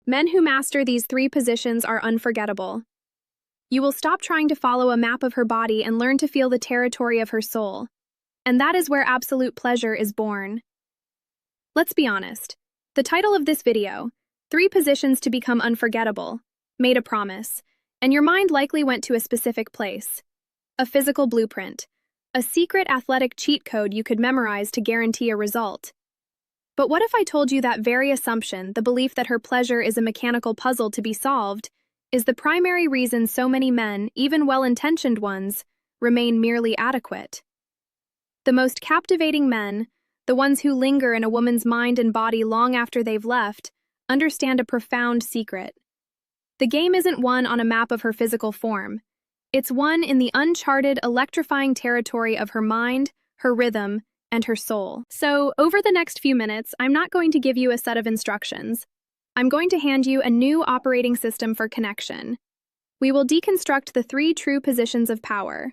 Men who master these three positions are unforgettable. You will stop trying to follow a map of her body and learn to feel the territory of her soul. And that is where absolute pleasure is born. Let's be honest. The title of this video, 3 Positions to Become Unforgettable, made a promise, and your mind likely went to a specific place. A physical blueprint. A secret athletic cheat code you could memorize to guarantee a result. But what if I told you that very assumption, the belief that her pleasure is a mechanical puzzle to be solved, is the primary reason so many men, even well-intentioned ones, remain merely adequate? The most captivating men, the ones who linger in a woman's mind and body long after they've left, understand a profound secret. The game isn't won on a map of her physical form. It's won in the uncharted, electrifying territory of her mind, her rhythm, and her soul. So, over the next few minutes, I'm not going to give you a set of instructions. I'm going to hand you a new operating system for connection. We will deconstruct the 3 true positions of power: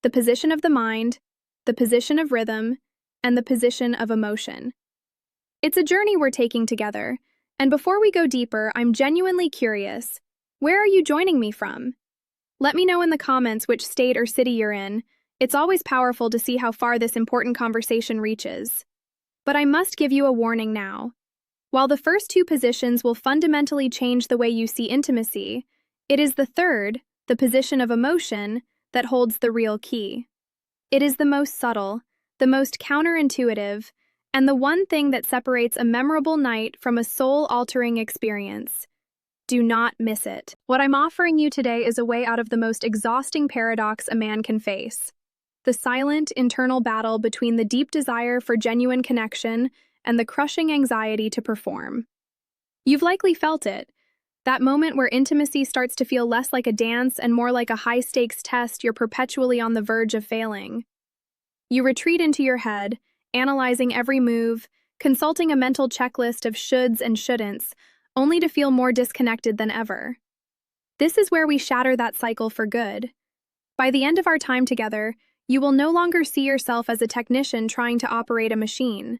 the position of the mind, the position of rhythm, and the position of emotion. It's a journey we're taking together, and before we go deeper, I'm genuinely curious. Where are you joining me from? Let me know in the comments which state or city you're in. It's always powerful to see how far this important conversation reaches. But I must give you a warning now. While the first 2 positions will fundamentally change the way you see intimacy, it is the third, the position of emotion, that holds the real key. It is the most subtle, the most counterintuitive, and the one thing that separates a memorable night from a soul-altering experience. Do not miss it. What I'm offering you today is a way out of the most exhausting paradox a man can face: the silent, internal battle between the deep desire for genuine connection and the crushing anxiety to perform. You've likely felt it, that moment where intimacy starts to feel less like a dance and more like a high-stakes test you're perpetually on the verge of failing. You retreat into your head, analyzing every move, consulting a mental checklist of shoulds and shouldn'ts, only to feel more disconnected than ever. This is where we shatter that cycle for good. By the end of our time together, you will no longer see yourself as a technician trying to operate a machine.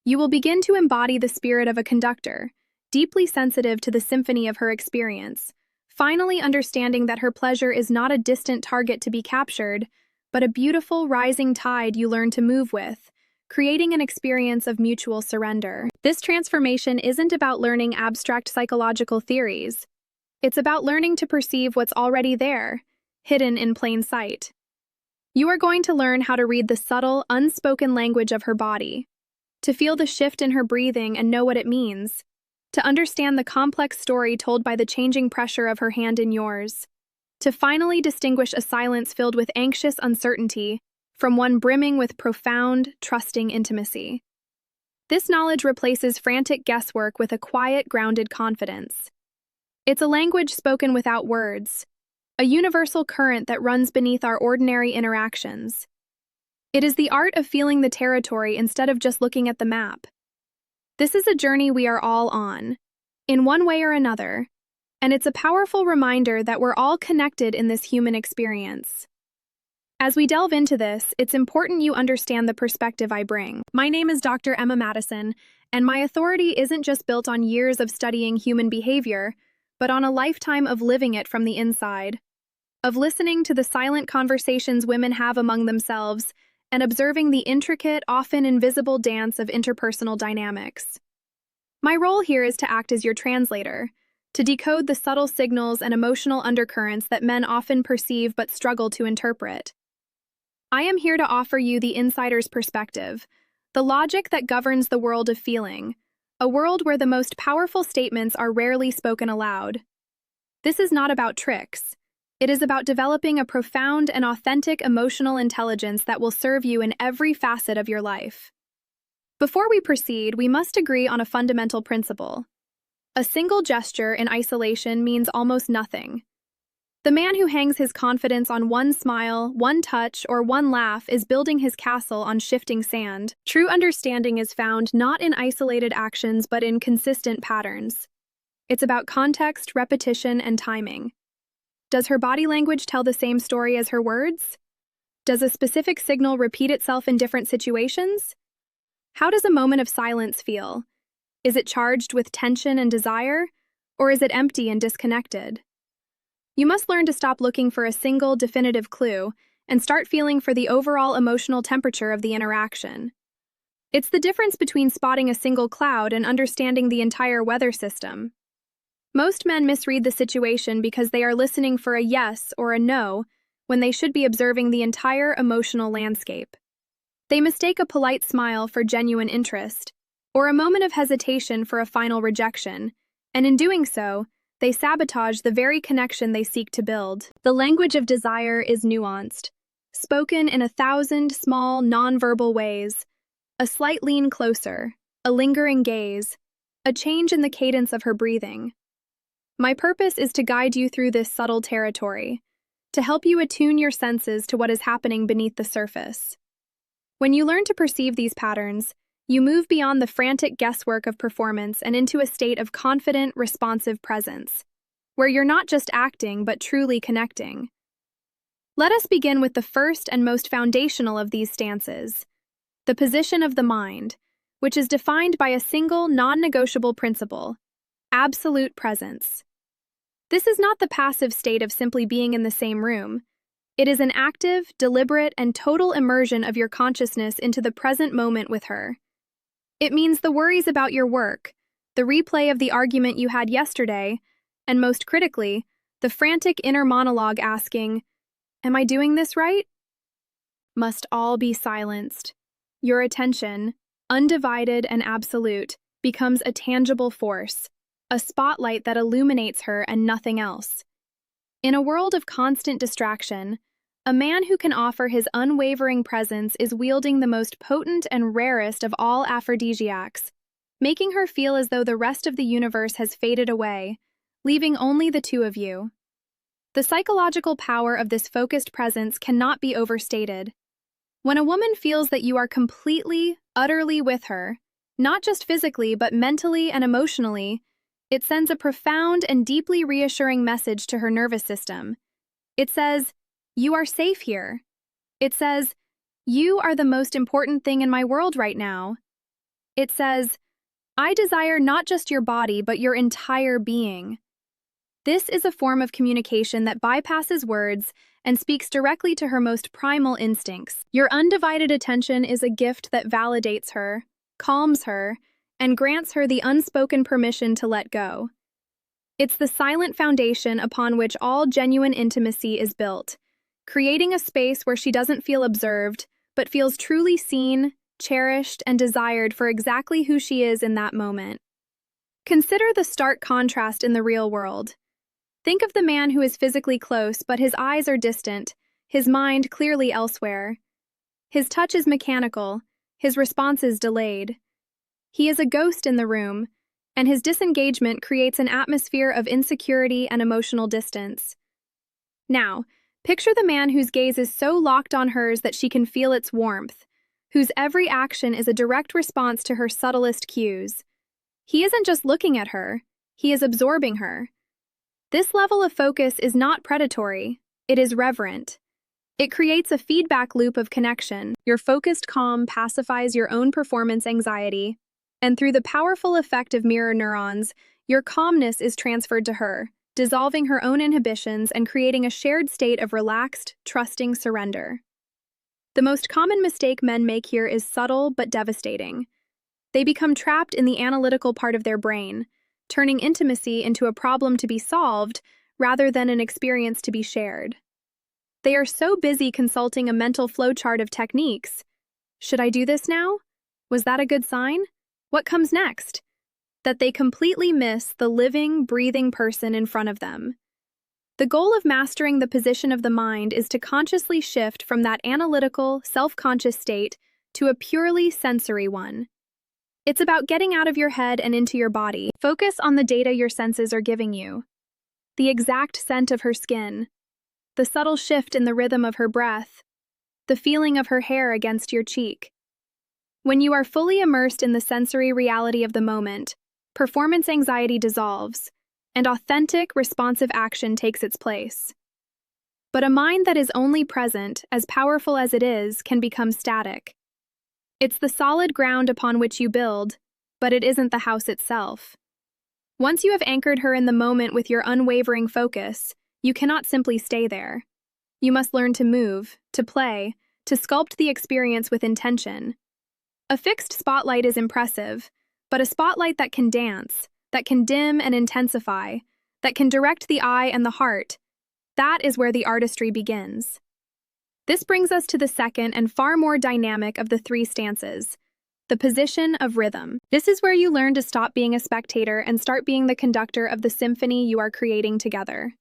You will begin to embody the spirit of a conductor, deeply sensitive to the symphony of her experience, finally understanding that her pleasure is not a distant target to be captured, but a beautiful rising tide you learn to move with, creating an experience of mutual surrender. This transformation isn't about learning abstract psychological theories. It's about learning to perceive what's already there, hidden in plain sight. You are going to learn how to read the subtle, unspoken language of her body, to feel the shift in her breathing and know what it means, to understand the complex story told by the changing pressure of her hand in yours, to finally distinguish a silence filled with anxious uncertainty from one brimming with profound, trusting intimacy. This knowledge replaces frantic guesswork with a quiet, grounded confidence. It's a language spoken without words, a universal current that runs beneath our ordinary interactions. It is the art of feeling the territory instead of just looking at the map. This is a journey we are all on, in one way or another, and it's a powerful reminder that we're all connected in this human experience. As we delve into this, it's important you understand the perspective I bring. My name is Dr. Emma Madison, and my authority isn't just built on years of studying human behavior, but on a lifetime of living it from the inside, of listening to the silent conversations women have among themselves, and observing the intricate, often invisible dance of interpersonal dynamics. My role here is to act as your translator, to decode the subtle signals and emotional undercurrents that men often perceive but struggle to interpret. I am here to offer you the insider's perspective, the logic that governs the world of feeling, a world where the most powerful statements are rarely spoken aloud. This is not about tricks. It is about developing a profound and authentic emotional intelligence that will serve you in every facet of your life. Before we proceed, we must agree on a fundamental principle. A single gesture in isolation means almost nothing. The man who hangs his confidence on one smile, one touch, or one laugh is building his castle on shifting sand. True understanding is found not in isolated actions but in consistent patterns. It's about context, repetition, and timing. Does her body language tell the same story as her words? Does a specific signal repeat itself in different situations? How does a moment of silence feel? Is it charged with tension and desire? Or is it empty and disconnected? You must learn to stop looking for a single, definitive clue and start feeling for the overall emotional temperature of the interaction. It's the difference between spotting a single cloud and understanding the entire weather system. Most men misread the situation because they are listening for a yes or a no when they should be observing the entire emotional landscape. They mistake a polite smile for genuine interest, or a moment of hesitation for a final rejection, and in doing so, they sabotage the very connection they seek to build. The language of desire is nuanced, spoken in 1,000 small, nonverbal ways. A slight lean closer, a lingering gaze, a change in the cadence of her breathing. My purpose is to guide you through this subtle territory, to help you attune your senses to what is happening beneath the surface. When you learn to perceive these patterns, you move beyond the frantic guesswork of performance and into a state of confident, responsive presence, where you're not just acting but truly connecting. Let us begin with the first and most foundational of these stances, the position of the mind, which is defined by a single, non-negotiable principle: absolute presence. This is not the passive state of simply being in the same room. It is an active, deliberate, and total immersion of your consciousness into the present moment with her. It means the worries about your work, the replay of the argument you had yesterday, and most critically, the frantic inner monologue asking, "Am I doing this right?" must all be silenced. Your attention, undivided and absolute, becomes a tangible force, a spotlight that illuminates her and nothing else. In a world of constant distraction, a man who can offer his unwavering presence is wielding the most potent and rarest of all aphrodisiacs, making her feel as though the rest of the universe has faded away, leaving only the two of you. The psychological power of this focused presence cannot be overstated. When a woman feels that you are completely, utterly with her, not just physically but mentally and emotionally, it sends a profound and deeply reassuring message to her nervous system. It says, "You are safe here." It says, "You are the most important thing in my world right now." It says, "I desire not just your body but your entire being." This is a form of communication that bypasses words and speaks directly to her most primal instincts. Your undivided attention is a gift that validates her, calms her, and grants her the unspoken permission to let go. It's the silent foundation upon which all genuine intimacy is built, creating a space where she doesn't feel observed, but feels truly seen, cherished, and desired for exactly who she is in that moment. Consider the stark contrast in the real world. Think of the man who is physically close, but his eyes are distant, his mind clearly elsewhere. His touch is mechanical, his responses delayed. He is a ghost in the room, and his disengagement creates an atmosphere of insecurity and emotional distance. Now, picture the man whose gaze is so locked on hers that she can feel its warmth, whose every action is a direct response to her subtlest cues. He isn't just looking at her, he is absorbing her. This level of focus is not predatory, it is reverent. It creates a feedback loop of connection. Your focused calm pacifies your own performance anxiety, and through the powerful effect of mirror neurons, your calmness is transferred to her, dissolving her own inhibitions and creating a shared state of relaxed, trusting surrender. The most common mistake men make here is subtle but devastating. They become trapped in the analytical part of their brain, turning intimacy into a problem to be solved rather than an experience to be shared. They are so busy consulting a mental flowchart of techniques. Should I do this now? Was that a good sign? What comes next? That they completely miss the living, breathing person in front of them. The goal of mastering the position of the mind is to consciously shift from that analytical, self-conscious state to a purely sensory one. It's about getting out of your head and into your body. Focus on the data your senses are giving you. The exact scent of her skin, the subtle shift in the rhythm of her breath, the feeling of her hair against your cheek. When you are fully immersed in the sensory reality of the moment, performance anxiety dissolves, and authentic, responsive action takes its place. But a mind that is only present, as powerful as it is, can become static. It's the solid ground upon which you build, but it isn't the house itself. Once you have anchored her in the moment with your unwavering focus, you cannot simply stay there. You must learn to move, to play, to sculpt the experience with intention. A fixed spotlight is impressive, but a spotlight that can dance, that can dim and intensify, that can direct the eye and the heart, that is where the artistry begins. This brings us to the second and far more dynamic of the three stances, the position of rhythm. This is where you learn to stop being a spectator and start being the conductor of the symphony you are creating together.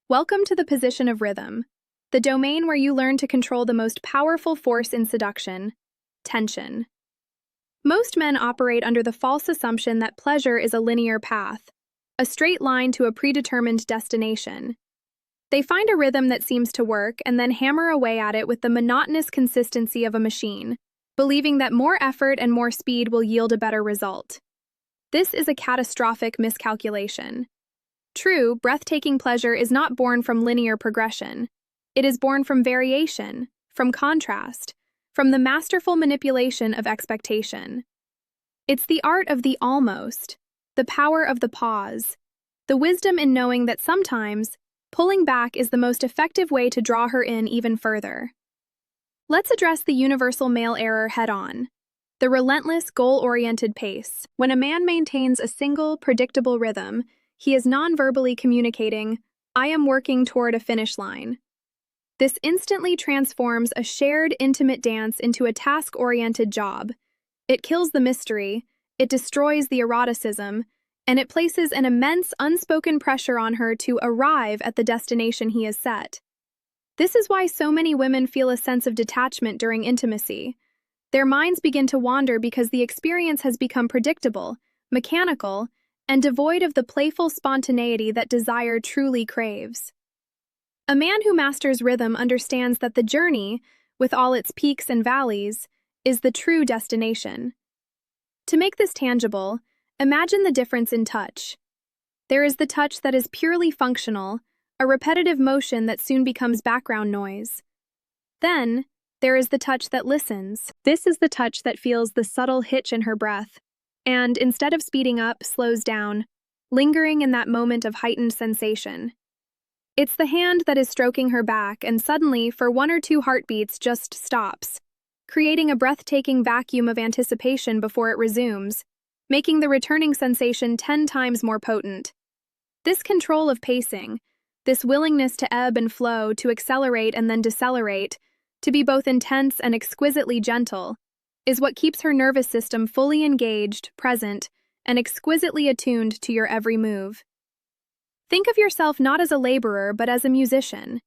Welcome to the position of rhythm, the domain where you learn to control the most powerful force in seduction, tension. Most men operate under the false assumption that pleasure is a linear path, a straight line to a predetermined destination. They find a rhythm that seems to work and then hammer away at it with the monotonous consistency of a machine, believing that more effort and more speed will yield a better result. This is a catastrophic miscalculation. True, breathtaking pleasure is not born from linear progression. It is born from variation, from contrast, from the masterful manipulation of expectation. It's the art of the almost, the power of the pause, the wisdom in knowing that sometimes pulling back is the most effective way to draw her in even further. Let's address the universal male error head-on, the relentless, goal-oriented pace. When a man maintains a single, predictable rhythm, he is non-verbally communicating, "I am working toward a finish line." This instantly transforms a shared, intimate dance into a task-oriented job. It kills the mystery, it destroys the eroticism, and it places an immense unspoken pressure on her to arrive at the destination he has set. This is why so many women feel a sense of detachment during intimacy. Their minds begin to wander because the experience has become predictable, mechanical, and devoid of the playful spontaneity that desire truly craves. A man who masters rhythm understands that the journey, with all its peaks and valleys, is the true destination. To make this tangible, imagine the difference in touch. There is the touch that is purely functional, a repetitive motion that soon becomes background noise. Then, there is the touch that listens. This is the touch that feels the subtle hitch in her breath, and instead of speeding up, slows down, lingering in that moment of heightened sensation. It's the hand that is stroking her back and suddenly, for 1 or 2 heartbeats, just stops, creating a breathtaking vacuum of anticipation before it resumes, making the returning sensation 10 times more potent. This control of pacing, this willingness to ebb and flow, to accelerate and then decelerate, to be both intense and exquisitely gentle, is what keeps her nervous system fully engaged, present, and exquisitely attuned to your every move. Think of yourself not as a laborer but as a musician.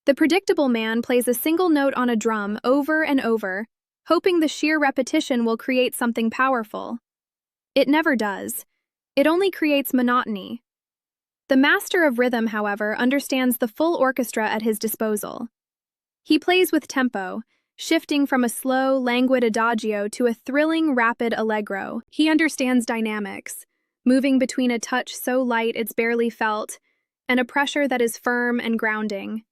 The predictable man plays a single note on a drum over and over, hoping the sheer repetition will create something powerful. It never does. It only creates monotony. The master of rhythm, however, understands the full orchestra at his disposal. He plays with tempo, shifting from a slow, languid adagio to a thrilling, rapid allegro. He understands dynamics, moving between a touch so light it's barely felt, and a pressure that is firm and grounding.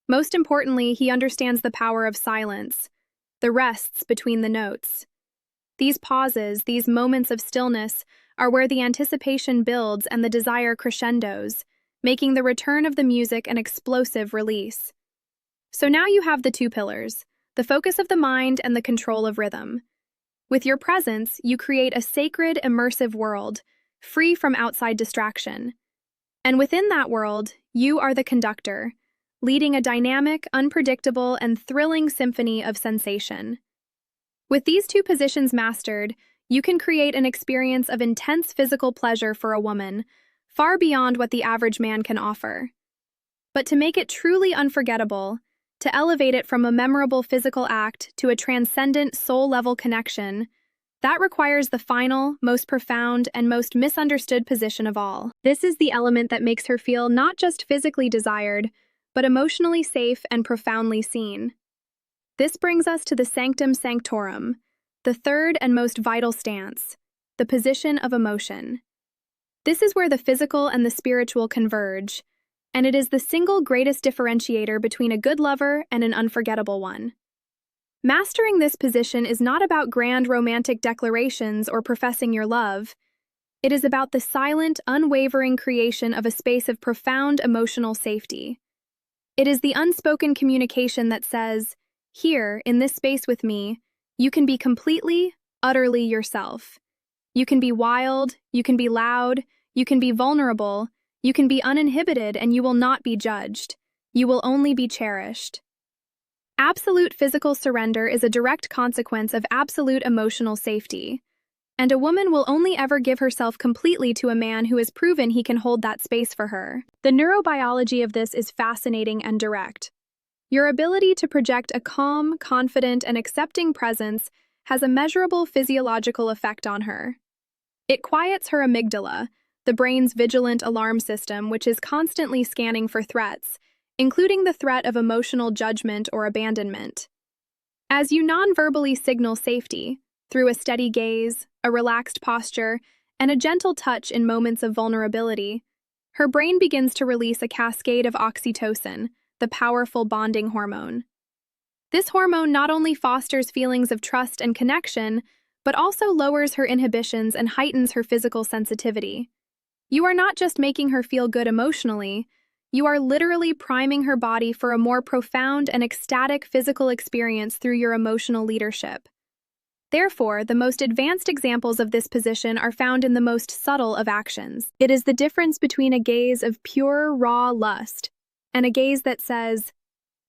Most importantly, he understands the power of silence, the rests between the notes. These pauses, these moments of stillness, are where the anticipation builds and the desire crescendos, making the return of the music an explosive release. So now you have the 2 pillars, the focus of the mind and the control of rhythm. With your presence, you create a sacred, immersive world, free from outside distraction. And within that world, you are the conductor, leading a dynamic, unpredictable, and thrilling symphony of sensation. With these 2 positions mastered, you can create an experience of intense physical pleasure for a woman, far beyond what the average man can offer. But to make it truly unforgettable, to elevate it from a memorable physical act to a transcendent soul-level connection, that requires the final, most profound, and most misunderstood position of all. This is the element that makes her feel not just physically desired, but emotionally safe and profoundly seen. This brings us to the sanctum sanctorum, the third and most vital stance, the position of emotion. This is where the physical and the spiritual converge, and it is the single greatest differentiator between a good lover and an unforgettable one. Mastering this position is not about grand romantic declarations or professing your love. It is about the silent, unwavering creation of a space of profound emotional safety. It is the unspoken communication that says, here, in this space with me, you can be completely, utterly yourself. You can be wild, you can be loud, you can be vulnerable, you can be uninhibited, and you will not be judged. You will only be cherished. Absolute physical surrender is a direct consequence of absolute emotional safety. And a woman will only ever give herself completely to a man who has proven he can hold that space for her. The neurobiology of this is fascinating and direct. Your ability to project a calm, confident, and accepting presence has a measurable physiological effect on her. It quiets her amygdala, the brain's vigilant alarm system, which is constantly scanning for threats, including the threat of emotional judgment or abandonment. As you non-verbally signal safety, through a steady gaze, a relaxed posture, and a gentle touch in moments of vulnerability, her brain begins to release a cascade of oxytocin, the powerful bonding hormone. This hormone not only fosters feelings of trust and connection, but also lowers her inhibitions and heightens her physical sensitivity. You are not just making her feel good emotionally, you are literally priming her body for a more profound and ecstatic physical experience through your emotional leadership. Therefore, the most advanced examples of this position are found in the most subtle of actions. It is the difference between a gaze of pure, raw lust and a gaze that says,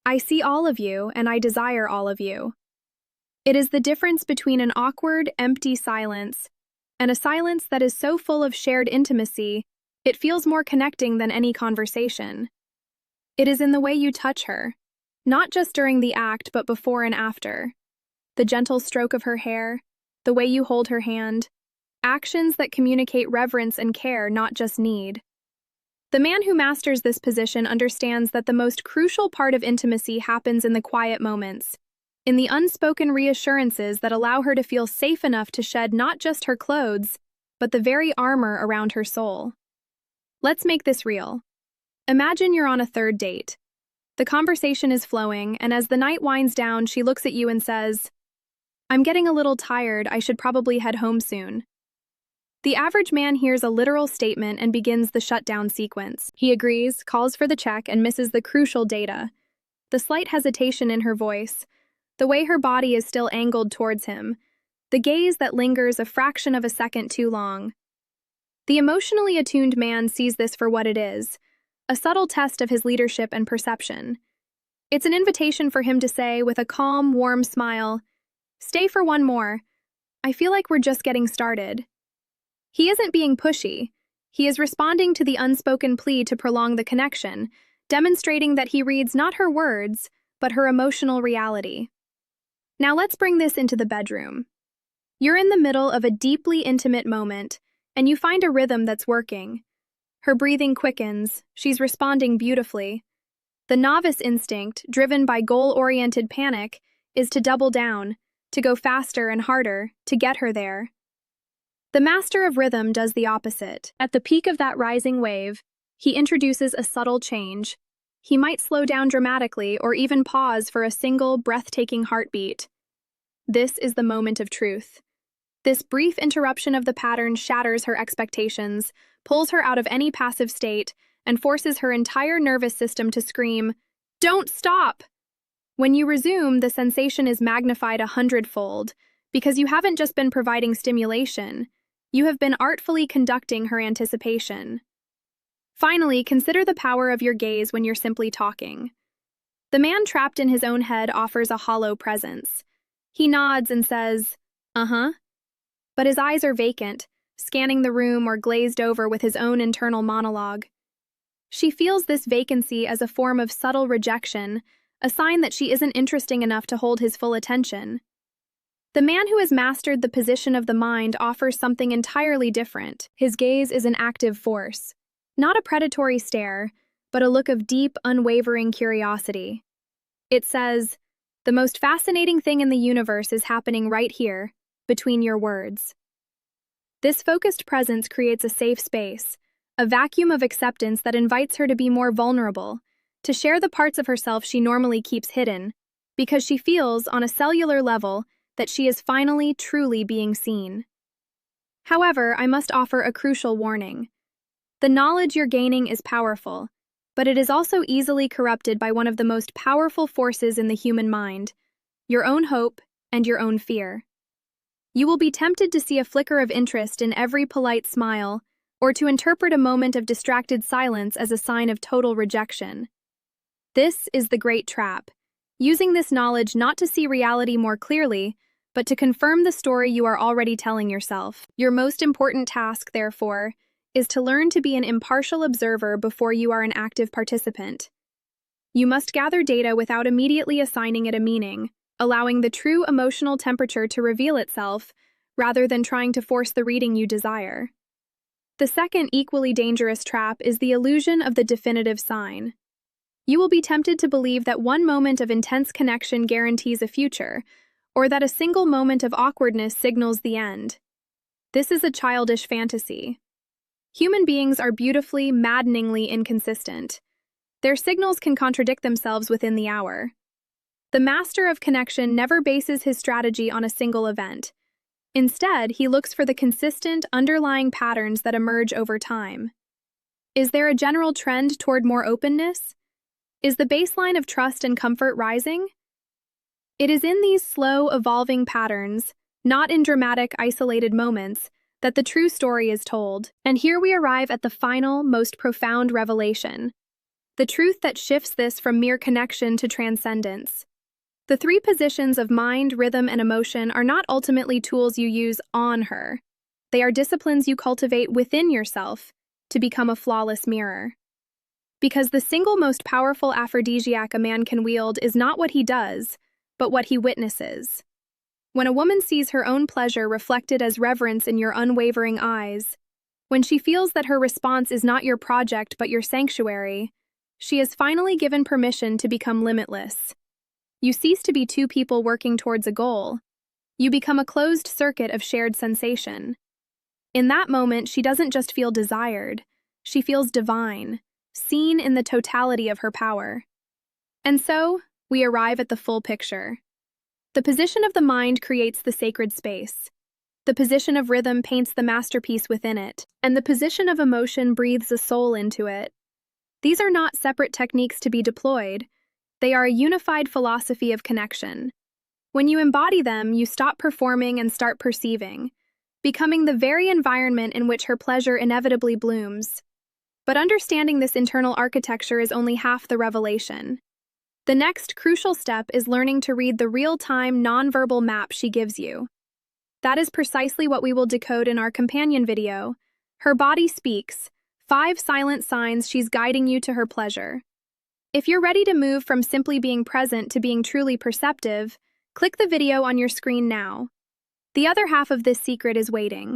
I see all of you and I desire all of you. It is the difference between an awkward, empty silence and a silence that is so full of shared intimacy, it feels more connecting than any conversation. It is in the way you touch her, not just during the act but before and after. The gentle stroke of her hair, the way you hold her hand, actions that communicate reverence and care, not just need. The man who masters this position understands that the most crucial part of intimacy happens in the quiet moments, in the unspoken reassurances that allow her to feel safe enough to shed not just her clothes, but the very armor around her soul. Let's make this real. Imagine you're on a third date. The conversation is flowing, and as the night winds down, she looks at you and says, I'm getting a little tired, I should probably head home soon. The average man hears a literal statement and begins the shutdown sequence. He agrees, calls for the check, and misses the crucial data. The slight hesitation in her voice, the way her body is still angled towards him, the gaze that lingers a fraction of a second too long. The emotionally attuned man sees this for what it is, a subtle test of his leadership and perception. It's an invitation for him to say, with a calm, warm smile, stay for one more. I feel like we're just getting started. He isn't being pushy. He is responding to the unspoken plea to prolong the connection, demonstrating that he reads not her words, but her emotional reality. Now let's bring this into the bedroom. You're in the middle of a deeply intimate moment, and you find a rhythm that's working. Her breathing quickens, she's responding beautifully. The novice instinct, driven by goal-oriented panic, is to double down, to go faster and harder, to get her there. The master of rhythm does the opposite. At the peak of that rising wave, he introduces a subtle change. He might slow down dramatically or even pause for a single, breathtaking heartbeat. This is the moment of truth. This brief interruption of the pattern shatters her expectations, pulls her out of any passive state, and forces her entire nervous system to scream, "Don't stop!" When you resume, the sensation is magnified 100-fold, because you haven't just been providing stimulation, you have been artfully conducting her anticipation. Finally, consider the power of your gaze when you're simply talking. The man trapped in his own head offers a hollow presence. He nods and says, "Uh-huh," but his eyes are vacant, scanning the room or glazed over with his own internal monologue. She feels this vacancy as a form of subtle rejection, a sign that she isn't interesting enough to hold his full attention. The man who has mastered the position of the mind offers something entirely different. His gaze is an active force. Not a predatory stare, but a look of deep, unwavering curiosity. It says, the most fascinating thing in the universe is happening right here, between your words. This focused presence creates a safe space, a vacuum of acceptance that invites her to be more vulnerable, to share the parts of herself she normally keeps hidden, because she feels, on a cellular level, that she is finally truly being seen. However, I must offer a crucial warning. The knowledge you're gaining is powerful, but it is also easily corrupted by one of the most powerful forces in the human mind, your own hope and your own fear. You will be tempted to see a flicker of interest in every polite smile, or to interpret a moment of distracted silence as a sign of total rejection. This is the great trap, using this knowledge not to see reality more clearly, but to confirm the story you are already telling yourself. Your most important task, therefore, is to learn to be an impartial observer before you are an active participant. You must gather data without immediately assigning it a meaning, allowing the true emotional temperature to reveal itself, rather than trying to force the reading you desire. The second equally dangerous trap is the illusion of the definitive sign. You will be tempted to believe that one moment of intense connection guarantees a future, or that a single moment of awkwardness signals the end. This is a childish fantasy. Human beings are beautifully, maddeningly inconsistent. Their signals can contradict themselves within the hour. The master of connection never bases his strategy on a single event. Instead, he looks for the consistent, underlying patterns that emerge over time. Is there a general trend toward more openness? Is the baseline of trust and comfort rising? It is in these slow, evolving patterns, not in dramatic, isolated moments, that the true story is told. And here we arrive at the final, most profound revelation, the truth that shifts this from mere connection to transcendence. The three positions of mind, rhythm, and emotion are not ultimately tools you use on her. They are disciplines you cultivate within yourself to become a flawless mirror. Because the single most powerful aphrodisiac a man can wield is not what he does, but what he witnesses. When a woman sees her own pleasure reflected as reverence in your unwavering eyes, when she feels that her response is not your project but your sanctuary, she is finally given permission to become limitless. You cease to be two people working towards a goal. You become a closed circuit of shared sensation. In that moment, she doesn't just feel desired, she feels divine, seen in the totality of her power. And so, we arrive at the full picture. The position of the mind creates the sacred space. The position of rhythm paints the masterpiece within it, and the position of emotion breathes a soul into it. These are not separate techniques to be deployed. They are a unified philosophy of connection. When you embody them, you stop performing and start perceiving, becoming the very environment in which her pleasure inevitably blooms. But understanding this internal architecture is only half the revelation. The next crucial step is learning to read the real-time, nonverbal map she gives you. That is precisely what we will decode in our companion video. Her body speaks, 5 silent signs she's guiding you to her pleasure. If you're ready to move from simply being present to being truly perceptive, click the video on your screen now. The other half of this secret is waiting.